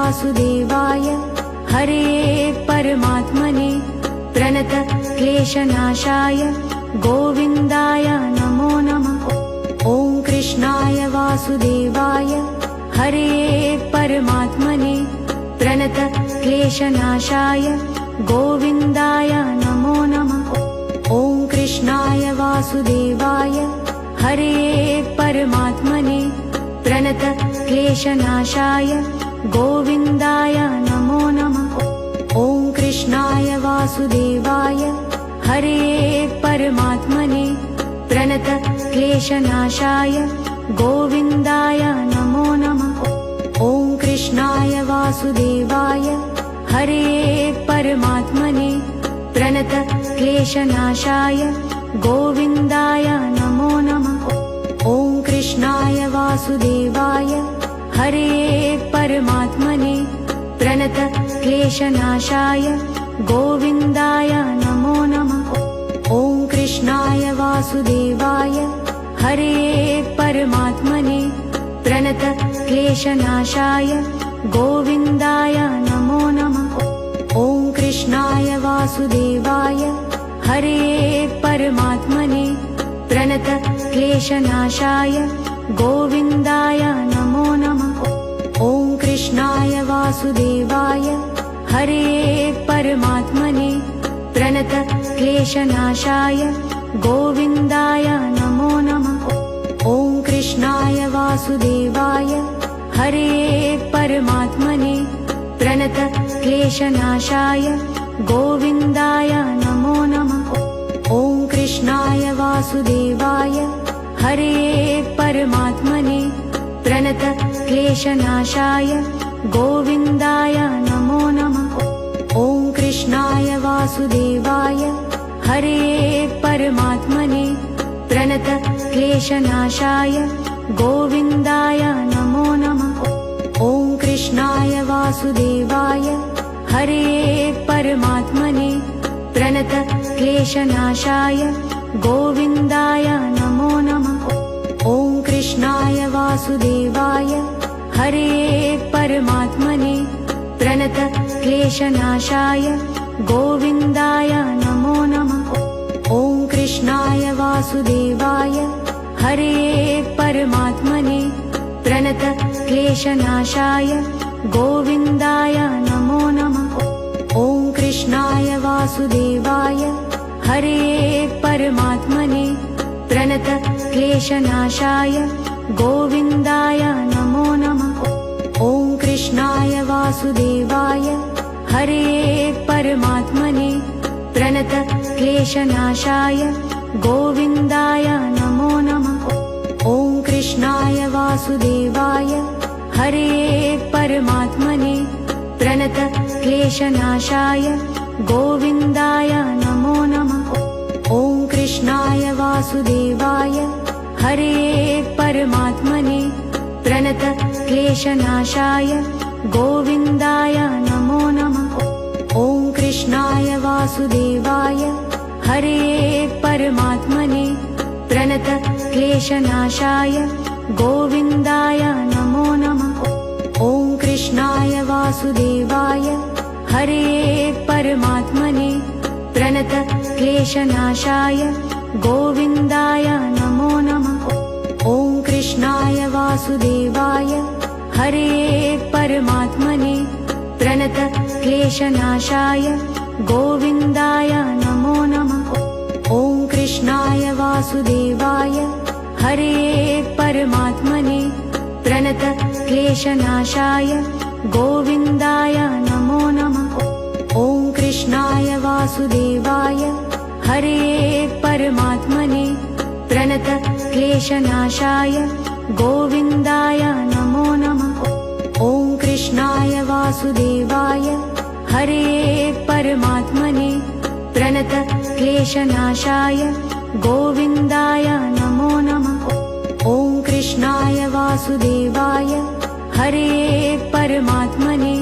वासुदेवाय हरे परमात्मने प्रणत क्लेशनाशाय गोविन्दाय नमो नमः। ॐ कृष्णाय वासुदेवाय हरे परमात्मने प्रणत क्लेशनाशाय गोविन्दाय नमो नमः। ॐ कृष्णाय वासुदेवाय हरे परमात्मने प्रणत क्लेशनाशाय गोविन्दाय नमो नमः। ॐ कृष्णाय वासुदेवाय हरे परमात्मने प्रणत क्लेशनाशाय गोविन्दाय नमो नमः। ॐ कृष्णाय वासुदेवाय हरे परमात्मने प्रणत क्लेशनाशाय गोविन्दाय नमो नमः। ॐ कृष्णाय वासुदेवाय हरे परमात्मने प्रणत क्लेशनाशाय गोविन्दाय नमो नमः। ॐ कृष्णाय वासुदेवाय हरे परमात्मने प्रणत क्लेशनाशाय गोविन्दाय नमो नमः। ॐ कृष्णाय वासुदेवाय हरे परमात्मने प्रणत क्लेशनाशाय गोविन्दाय नमो नमः। ॐ कृष्णाय वासुदेवाय हरे परमात्मने प्रणत क्लेशनाशाय गोविन्दाय नमो नमः। ॐ कृष्णाय वासुदेवाय हरे परमात्मने प्रणत क्लेशनाशाय गोविन्दाय नमो नमः। ॐ कृष्णाय वासुदेवाय हरे परमात्मने प्रणत क्लेशनाशाय गोविन्दाय नमो नमः। ॐ कृष्णाय वासुदेवाय हरे परमात्मने प्रणत क्लेशनाशाय गोविन्दाय नमो नमः। ॐ कृष्णाय वासुदेवाय हरे परमात्मने प्रणत क्लेशनाशाय गोविन्दाय नमो नमः। ॐ कृष्णाय वासुदेवाय हरे परमात्मने प्रणत क्लेशनाशाय गोविन्दाय नमो नमः। ॐ कृष्णाय वासुदेवाय हरे परमात्मने प्रणत क्लेशनाशाय गोविन्दाय नमो नमः। ॐ कृष्णाय वासुदेवाय हरे परमात्मने प्रणत क्लेशनाशाय गोविन्दाय नमो नमः। ॐ कृष्णाय वासुदेवाय हरे परमात्मने प्रणत क्लेशनाशाय गोविन्दाय नमो नमः। ॐ कृष्णाय वासुदेवाय हरे परमात्मने प्रणत क्लेशनाशाय गोविन्दाय नमो नमः। ॐ कृष्णाय वासुदेवाय हरे परमात्मने प्रणत क्लेशनाशाय गोविन्दाय नमो नमः। ॐ कृष्णाय वासुदेवाय हरे परमात्मने प्रणत क्लेशनाशाय गोविन्दाय नमो नमः। ॐ कृष्णाय वासुदेवाय हरे परमात्मने प्रणत क्लेशनाशाय गोविन्दाय नमो नमः। ॐ कृष्णाय वासुदेवाय हरे परमात्मने प्रणत क्लेशनाशाय गोविन्दाय नमो नमः। ॐ कृष्णाय वासुदेवाय हरे परमात्मने प्रणत क्लेशनाशाय गोविन्दाय नमो नमः। ॐ कृष्णाय वासुदेवाय हरे परमात्मने प्रणत क्लेशनाशाय गोविन्दाय नमो नमः। ॐ कृष्णाय वासुदेवाय हरे परमात्मने प्रणत क्लेशनाशाय गोविन्दाय नमो नमः। ॐ कृष्णाय वासुदेवाय हरे परमात्मने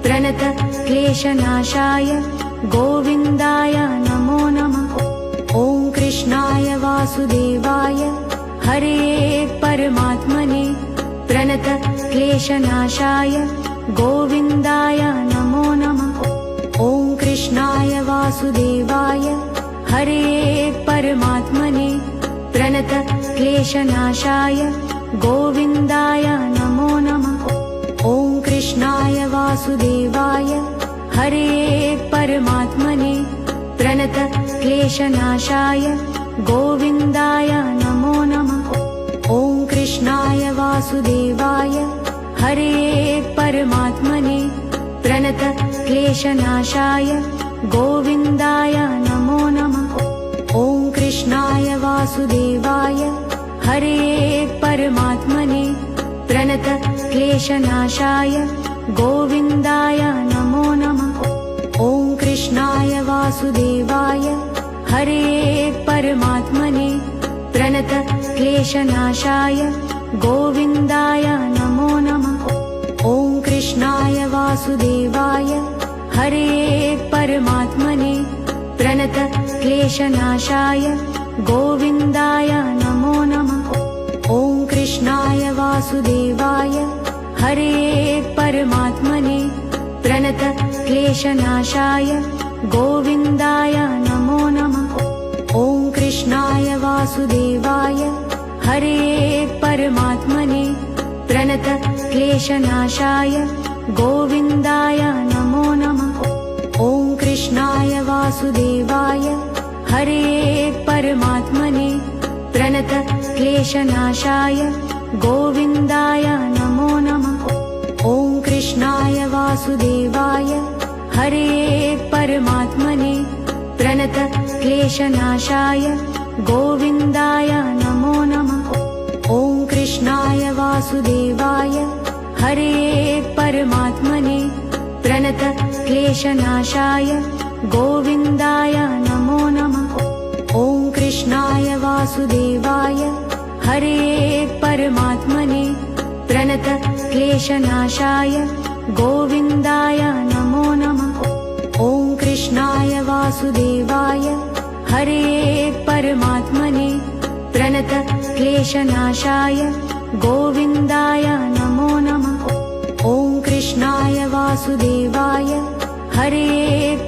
प्रणत क्लेशनाशाय गोविन्दाय नमो नमः। ॐ कृष्णाय वासुदेवाय हरे परमात्मने प्रणत क्लेशनाशाय गोविन्दाय नमो नमः। ॐ कृष्णाय वासुदेवाय हरे परमात्मने प्रणतक्लेशनाशाय गोविन्दाय नमो नमः। ॐ कृष्णाय वासुदेवाय हरे परमात्मने प्रणतक्लेशनाशाय गोविन्दाय नमो नमः। ॐ कृष्णाय वासुदेवाय हरे परमात्मने प्रणतक्लेशनाशाय गोविन्दाय नमो नमः। ॐ कृष्णाय वासुदेवाय हरे परमात्मने प्रणतक्लेशनाशाय गोविन्दाय नमो नमः। ॐ कृष्णाय वासुदेवाय हरे परमात्मने प्रणतक्लेशनाशाय गोविन्दाय नमो नमः। ॐ कृष्णाय वासुदेवाय हरे परमात्मने प्रणतक्लेशनाशाय गोविन्दाय नमो नमः। ॐ कृष्णाय वासुदेवाय हरे परमात्मने प्रणतक्लेशनाशाय गोविन्दाय नमो नमः। ॐ कृष्णाय वासुदेवाय हरे परमात्मने प्रणतक्लेशनाशाय गोविन्दाय नमो नमः। ॐ कृष्णाय वासुदेवाय हरे परमात्मने प्रणतक्लेशनाशाय गोविन्दाय नमो नमः। ॐ कृष्णाय वासुदेवाय हरे परमात्मने प्रणतक्लेशनाशाय गोविन्दाय नमो नमः। ॐ कृष्णाय वासुदेवाय हरे परमात्मने प्रणतक्लेशनाशाय गोविन्दाय नमो नमः। ॐ कृष्णाय वासुदेवाय हरे परमात्मने प्रणतक्लेशनाशाय गोविन्दाय नमो नमः। ॐ कृष्णाय वासुदेवाय हरे परमात्मने प्रणतक्लेशनाशाय गोविन्दाय नमो नमः। ॐ कृष्णाय वासुदेवाय हरे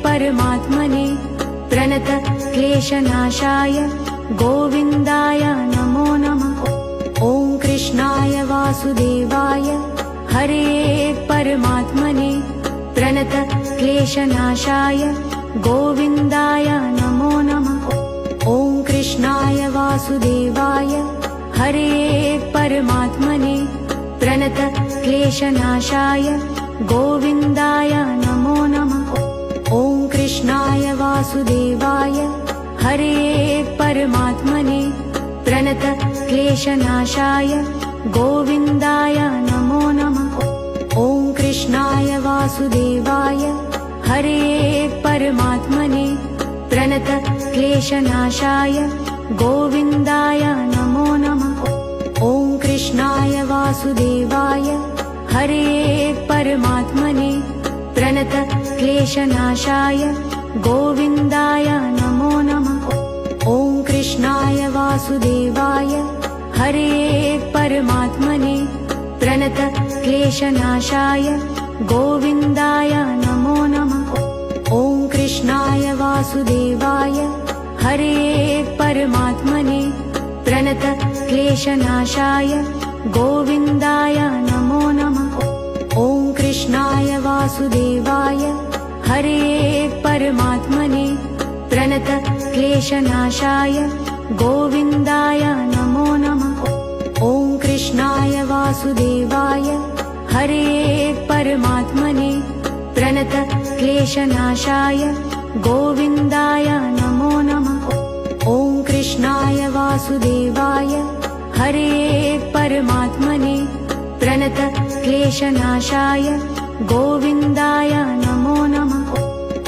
परमात्मने प्रणतक्लेशनाशाय गोविन्दाय नमो नमः। ॐ कृष्णाय वासुदेवाय हरे परमात्मने प्रणतक्लेशनाशाय गोविन्दाय नमो नमः। ॐ कृष्णाय वासुदेवाय हरे परमात्मने प्रणतक्लेशनाशाय गोविन्दाय नमो नमः। ॐ कृष्णाय वासुदेवाय हरे परमात्मने प्रणतक्लेशनाशाय गोविन्दाय नमो नमः। ॐ कृष्णाय वासुदेवाय हरे परमात्मने प्रणतक्लेशनाशाय गोविन्दाय नमो नमः। ॐ कृष्णाय वासुदेवाय हरे परमात्मने प्रणतक्लेशनाशाय गोविन्दाय नमो नमः। ॐ कृष्णाय वासुदेवाय हरे परमात्मने प्रणतक्लेशनाशाय गोविन्दाय नमो नमः। ॐ कृष्णाय वासुदेवाय हरे परमात्मने प्रणतक्लेशनाशाय गोविन्दाय नमो नमः। ॐ कृष्णाय वासुदेवाय हरे परमात्मने प्रणतक्लेशनाशाय गोविन्दाय नमो नमः। ॐ कृष्णाय वासुदेवाय हरे परमात्मने प्रणतक्लेशनाशाय गोविन्दाय नमो नमः। ॐ कृष्णाय वासुदेवाय हरे परमात्मने प्रणतक्लेशनाशाय गोविन्दाय नमो नमः।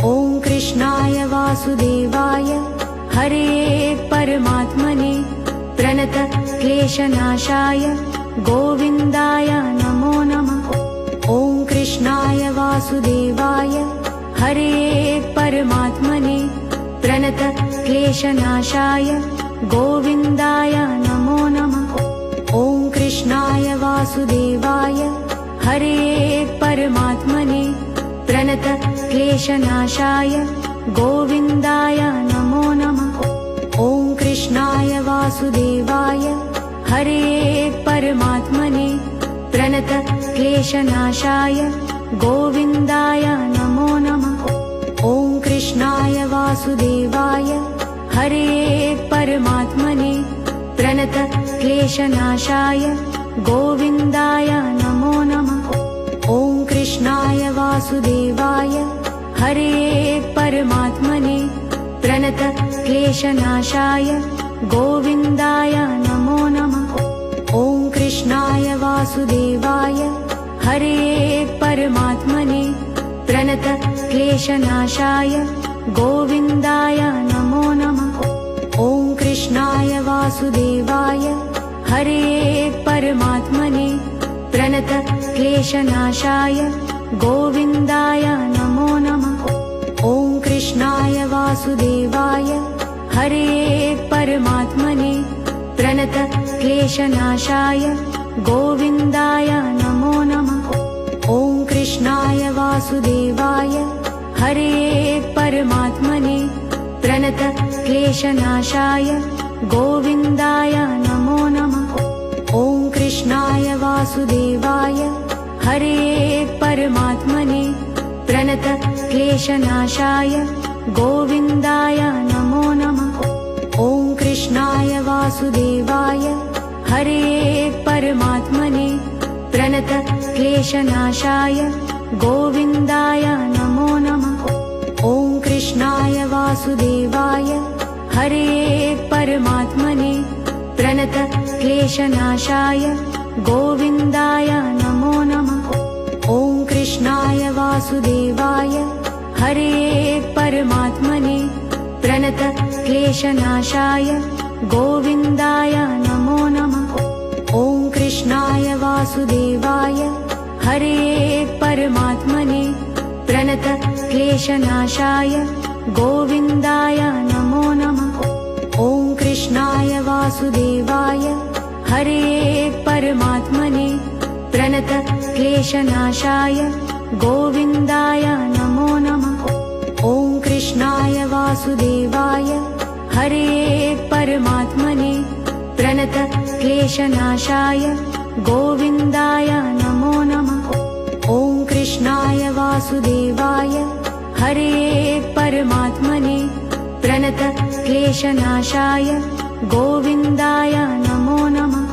ॐ कृष्णाय वासुदेवाय हरे परमात्मने प्रणतक्लेशनाशाय गोविन्दाय नमो नमः। ॐ कृष्णाय वासुदेवाय हरे परमात्मने प्रणतक्लेशनाशाय गोविन्दाय नमो नमः। ॐ कृष्णाय वासुदेवाय हरे परमात्मने प्रणत क्लेशनाशाय गोविन्दाय नमो नमः। ॐ कृष्णाय वासुदेवाय हरे परमात्मने प्रणत क्लेशनाशाय गोविन्दाय नमो नमः। ॐ कृष्णाय वासुदेवाय हरे परमात्मने प्रणत क्लेशनाशाय गोविन्दाय नमो नमः। ॐ कृष्णाय वासुदेवाय हरे परमात्मने प्रणत क्लेशनाशाय गोविन्दाय नमो नमः। ॐ कृष्णाय वासुदेवाय हरे परमात्मने प्रणत क्लेशनाशाय गोविन्दाय नमो नमः। ॐ कृष्णाय वासुदेवाय हरे परमात्मने प्रणत क्लेशनाशाय गोविन्दाय नमो नमः। ॐ कृष्णाय वासुदेवाय हरे परमात्मने प्रणत क्लेशनाशाय गोविन्दाय नमो नमः। ॐ कृष्णाय वासुदेवाय हरे परमात्मने प्रणत क्लेशनाशाय गोविन्दाय नमो नमः। ॐ कृष्णाय वासुदेवाय हरे परमात्मने प्रणत क्लेशनाशाय गोविन्दाय नमो नमः। ॐ कृष्णाय वासुदेवाय हरे परमात्मने प्रणत क्लेशनाशाय गोविन्दाय नमो नमः। ॐ कृष्णाय वासुदेवाय हरे परमात्मने प्रणत क्लेशनाशाय गोविन्दाय नमो नमः। ॐ कृष्णाय वासुदेवाय हरे परमात्मने प्रणत क्लेशनाशाय गोविन्दाय नमो नमः। ॐ कृष्णाय वासुदेवाय हरे परमात्मने प्रणत क्लेशनाशाय गोविन्दाय नमो नमः। ॐ कृष्णाय वासुदेवाय हरे परमात्मने प्रणत क्लेशनाशाय गोविन्दाय नमो नमः। ॐ कृष्णाय वासुदेवाय हरे परमात्मने प्रणत क्लेशनाशाय गोविन्दाय नमो नमः। ॐ कृष्णाय वासुदेवाय हरे परमात्मने प्रणत क्लेशनाशाय गोविन्दाय नमो नमः।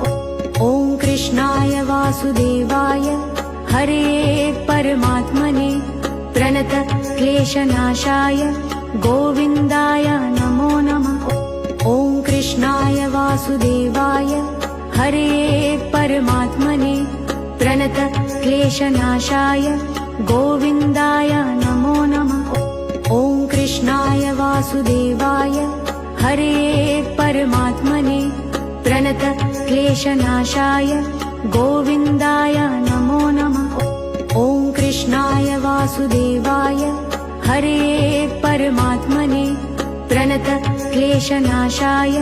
ॐ कृष्णाय वासुदेवाय हरे परमात्मने प्रणत क्लेशनाशाय गोविन्दाय नमो नमः। ॐ कृष्णाय वासुदेवाय हरे परमात्मने प्रणत क्लेशनाशाय गोविन्दाय नमो नमः। ॐ कृष्णाय वासुदेवाय हरे परमात्मने प्रणत क्लेशनाशाय गोविन्दाय नमो नमः। ॐ कृष्णाय वासुदेवाय हरे परमात्मने प्रणत क्लेशनाशाय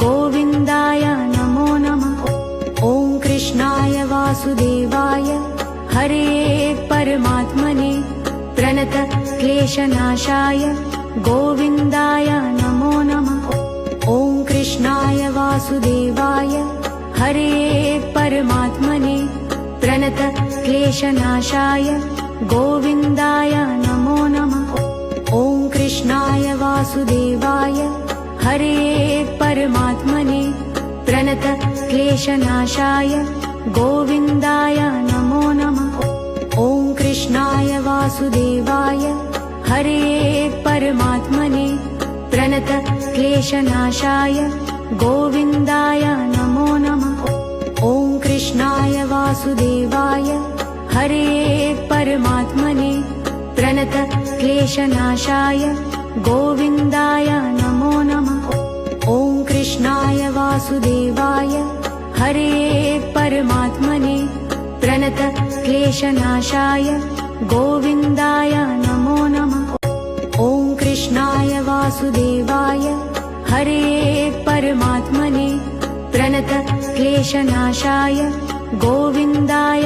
गोविन्दाय नमो नमः। ॐ कृष्णाय वासुदेवाय हरे परमात्मने प्रणत क्लेशनाशाय गोविन्दाय नमो नमः। ॐ कृष्णाय वासुदेवाय हरे परमात्मने प्रणत क्लेशनाशाय गोविन्दाय नमो नमः। ॐ कृष्णाय वासुदेवाय हरे परमात्मने प्रणत क्लेशनाशाय गोविन्दाय नमो नमः। ॐ कृष्णाय वासुदेवाय हरे परमात्मने प्रणत क्लेशनाशाय गोविन्दाय नमो नमः। ॐ कृष्णाय वासुदेवाय हरे परमात्मने प्रणत क्लेशनाशाय गोविन्दाय नमो नमः। ॐ कृष्णाय वासुदेवाय हरे परमात्मने प्रणत क्लेशनाशाय गोविन्दाय नमो नमः। ॐ कृष्णाय वासुदेवाय हरे परमात्मने प्रणत क्लेशनाशाय गोविन्दाय